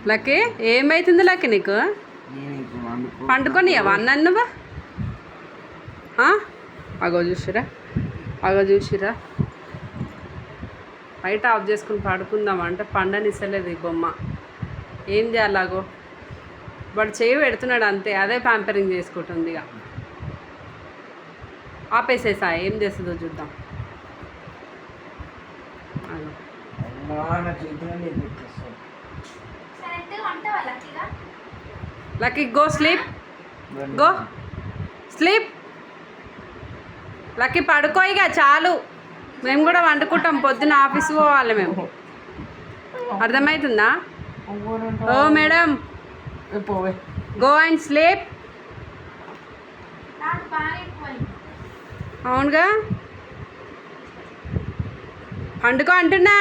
Lucky ఏమైతుంది lucky నీకు? పండుకొనియవా అన్న నువ్వు? అగో చూసిరా బయట ఆఫ్ చేసుకుని పడుకుందామంటే పండనిస్తలేదు ఈ బొమ్మ. ఏం చేయాలాగో వాడు చేయి పెడుతున్నాడు అంతే, అదే ప్యాంపరింగ్ చేసుకుంటుంది. ఇక ఆపేసేసా, ఏం చేస్తుందో చూద్దాం. లక్కీ గో స్లీప్ లక్కీ పడుకో ఇక చాలు. మేము కూడా వండుకుంటాం, పొద్దున్న ఆఫీస్ పోవాలి మేము. అర్థమవుతుందా? ఓ మేడం గో అండ్ స్లీప్. అవునుగా పండుకో అంటున్నా.